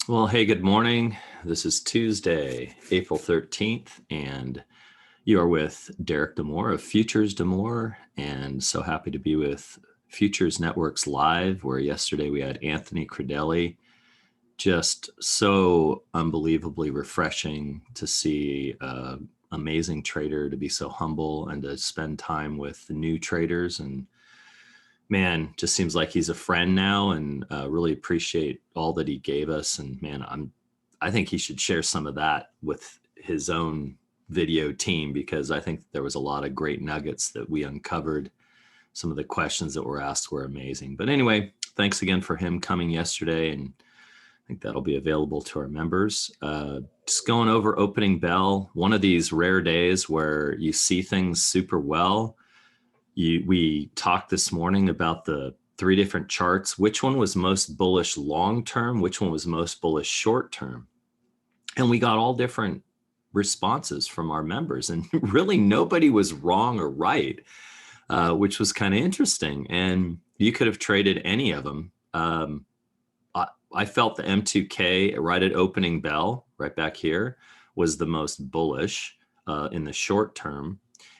Well, hey, good morning. This is Tuesday, April 13th, and you are with Derek Demore of Futures Demore, and so happy to be with Futures Networks Live, where yesterday we had Anthony Credelli. Just so unbelievably refreshing to see an amazing trader to be so humble and to spend time with new traders. And man, just seems like he's a friend now, and really appreciate all that he gave us. And man, I think he should share some of that with his own video team, because I think there was a lot of great nuggets that we uncovered. Some of the questions that were asked were amazing. But anyway, thanks again for him coming yesterday, and I think that'll be available to our members. Just going over opening bell, one of these rare days where you see things super well. We talked this morning about the three different charts. Which one was most bullish long-term? Which one was most bullish short-term? And we got all different responses from our members. And really nobody was wrong or right, which was kind of interesting. And you could have traded any of them. I felt the M2K right at opening bell, right back here, was the most bullish in the short term.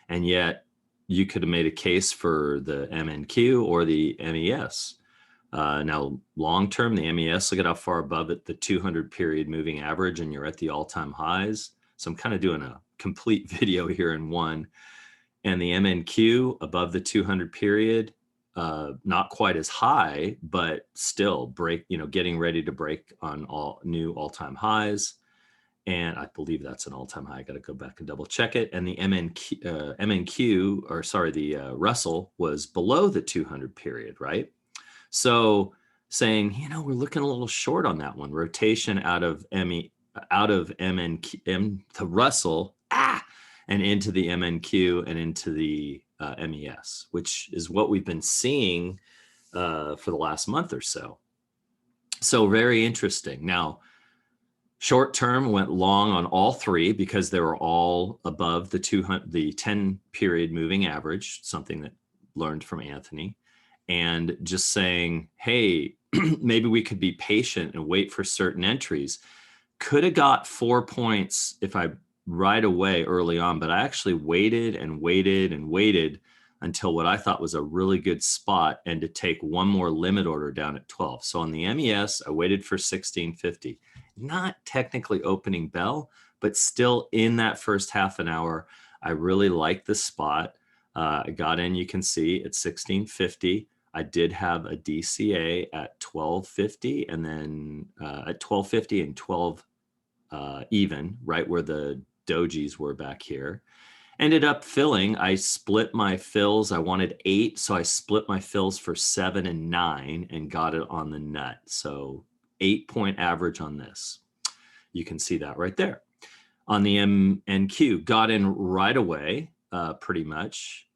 And yet, you could have made a case for the MNQ or the MES. Now, long term, the MES, look at how far above it, the 200 period moving average, and you're at the all-time highs. So I'm kind of doing a complete video here in one. And the MNQ above the 200 period, not quite as high, but still getting ready to break on all new all-time highs. And I believe that's an all-time high. I got to go back and double check it. And the the Russell was below the 200 period, right? So saying, we're looking a little short on that one. Rotation out of MNQ, the Russell, and into the MNQ and into the MES, which is what we've been seeing for the last month or so. So very interesting. Now, short term went long on all three because they were all above the 10 period moving average, something that learned from Anthony, and just saying, hey, maybe we could be patient and wait for certain entries. Could have got 4 points if I right away early on, but I actually waited and waited and waited until what I thought was a really good spot, and to take one more limit order down at 12. So on the MES, I waited for 1650. Not technically opening bell, but still in that first half an hour, I really liked the spot. I got in, you can see, at 1650. I did have a DCA at 1250, and then at 1250 and 12 even, right where the dojis were back here. Ended up filling. I split my fills. I wanted 8, so I split my fills for 7 and 9 and got it on the nut. So 8-point average on this. You can see that right there. On the MNQ, got in right away, pretty much.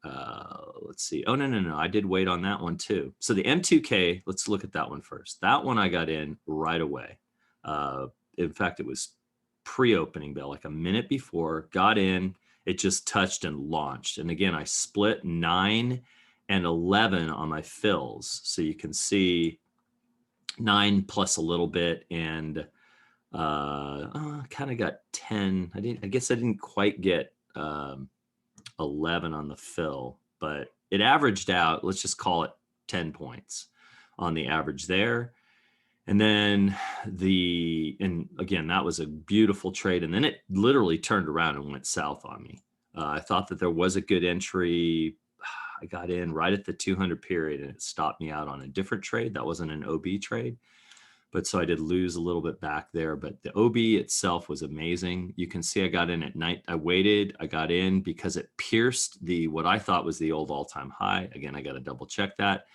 Let's see. Oh, no. I did wait on that one too. So the M2K, let's look at that one first. That one I got in right away. In fact, it was pre-opening bell, like a minute before, got in. It just touched and launched. And again, I split 9 and 11 on my fills. So you can see 9 plus a little bit, and kind of got 10. I guess I didn't quite get 11 on the fill, but it averaged out, let's just call it 10 points on the average there. And then and again, that was a beautiful trade. And then it literally turned around and went south on me. I thought that there was a good entry. I got in right at the 200 period, and it stopped me out on a different trade. That wasn't an OB trade, but so I did lose a little bit back there. But the OB itself was amazing. You can see I got in at night. I waited. I got in because it pierced what I thought was the old all-time high. Again, I got to double check that.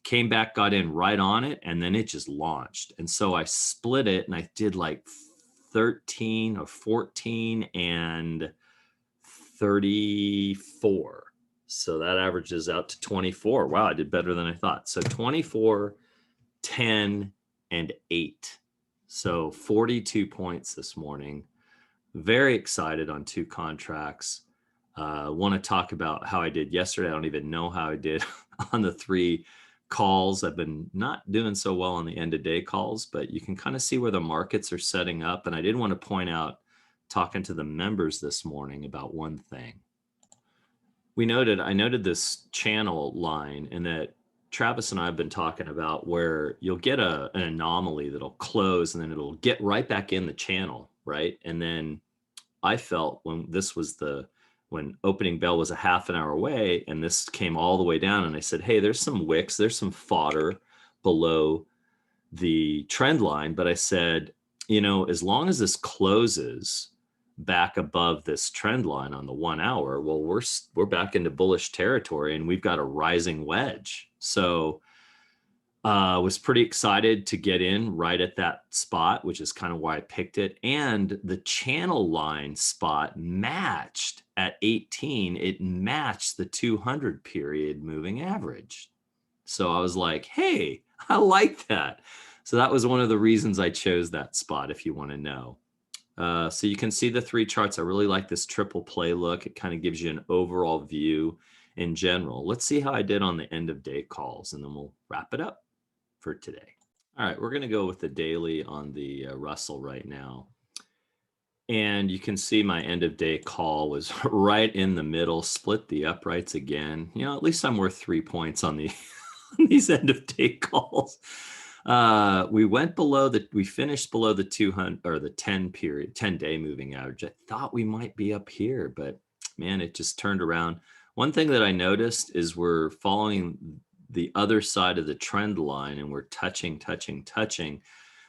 Came back, got in right on it, and then it just launched. And so I split it, and I did like 13 or 14 and 34. So that averages out to 24. Wow, I did better than I thought. So 24, 10, and 8. So 42 points this morning. Very excited on 2 contracts. Want to talk about how I did yesterday. I don't even know how I did on the 3 calls. I've been not doing so well on the end of day calls, but you can kind of see where the markets are setting up. And I did want to point out, talking to the members this morning about one thing. I noted this channel line, and that Travis and I have been talking about where you'll get an anomaly that'll close and then it'll get right back in the channel, right? And then I felt when opening bell was a half an hour away and this came all the way down, and I said, hey, there's some wicks, there's some fodder below the trend line. But I said, as long as this closes back above this trend line on the 1 hour, well, we're back into bullish territory and we've got a rising wedge. So was pretty excited to get in right at that spot, which is kind of why I picked it. And the channel line spot matched at 18. It matched the 200 period moving average. So I was like, hey, I like that. So that was one of the reasons I chose that spot, if you want to know. So you can see the three charts. I really like this triple play look. It kind of gives you an overall view in general. Let's see how I did on the end of day calls, and then we'll wrap it up for today. All right, we're going to go with the daily on the Russell right now. And you can see my end of day call was right in the middle, split the uprights again. At least I'm worth 3 points on these end of day calls. We finished below the 200 or the 10-day moving average. I thought we might be up here, but man, it just turned around. One thing that I noticed is we're following the other side of the trend line and we're touching.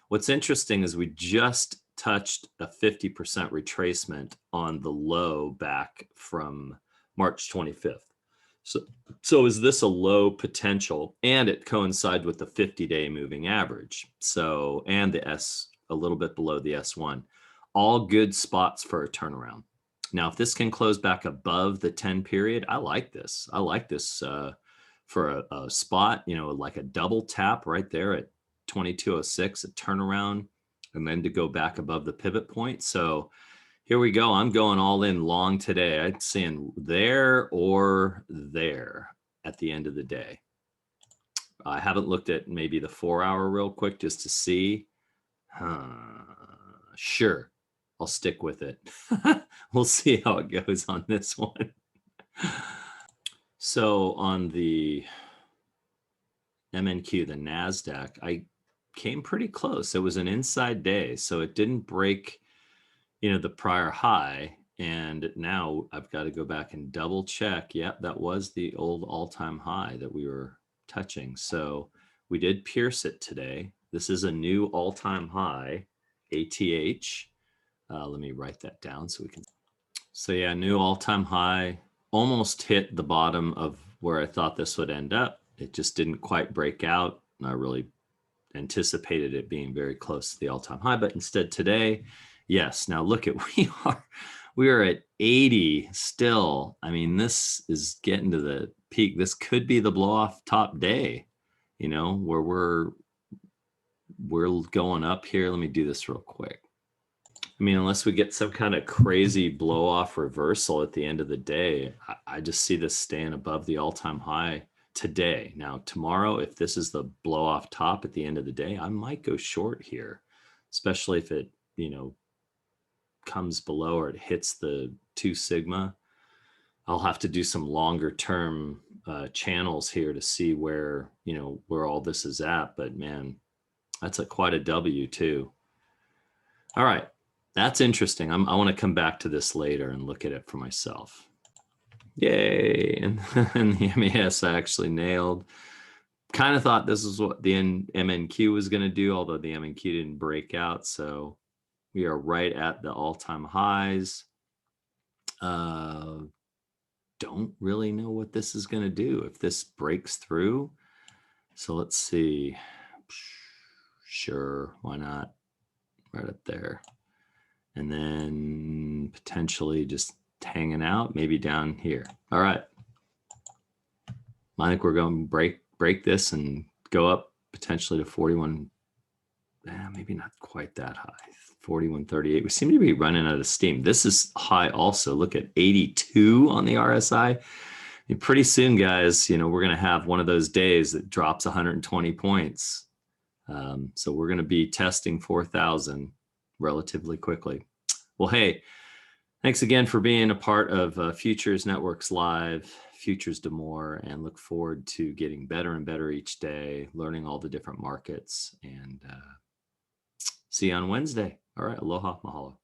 What's interesting is we just touched a 50% retracement on the low back from March 25th. So is this a low potential? And it coincides with the 50-day moving average. So, and the a little bit below the S1, all good spots for a turnaround. Now, if this can close back above the 10 period, I like this. For a spot, like a double tap right there at 2206, a turnaround, and then to go back above the pivot point. So here we go. I'm going all in long today. I'm saying there or there at the end of the day. I haven't looked at maybe the 4 hour real quick just to see. Sure, I'll stick with it. We'll see how it goes on this one. So on the MNQ, the NASDAQ, I came pretty close. It was an inside day, so it didn't break, the prior high. And now I've got to go back and double check. Yep, that was the old all-time high that we were touching. So we did pierce it today. This is a new all-time high, ATH. Let me write that down so we can. So yeah, new all-time high. Almost hit the bottom of where I thought this would end up. It just didn't quite break out. I really anticipated it being very close to the all-time high, but instead today, yes. Now look at, we are at 80 still. I mean, this is getting to the peak. This could be the blow off top day, where we're going up here. Let me do this real quick. I mean, unless we get some kind of crazy blow off reversal at the end of the day, I just see this staying above the all-time high today. Now, tomorrow, if this is the blow off top at the end of the day, I might go short here, especially if it, comes below or it hits the 2 sigma. I'll have to do some longer term channels here to see where all this is at. But man, that's quite a W too. All right. That's interesting. I want to come back to this later and look at it for myself. Yay. And the MES I actually nailed. Kind of thought this is what the MNQ was going to do, although the MNQ didn't break out. So we are right at the all-time highs. Don't really know what this is going to do if this breaks through. So let's see. Sure, why not? Right up there. And then potentially just hanging out, maybe down here. All right. I think we're going to break this and go up potentially to 41. Maybe not quite that high. 41.38. We seem to be running out of steam. This is high also. Look at 82 on the RSI. And pretty soon, guys, we're going to have one of those days that drops 120 points. So we're going to be testing 4,000 relatively quickly. Well, hey, thanks again for being a part of Futures Networks Live, Futures to More, and look forward to getting better and better each day, learning all the different markets, and see you on Wednesday. All right, aloha, mahalo.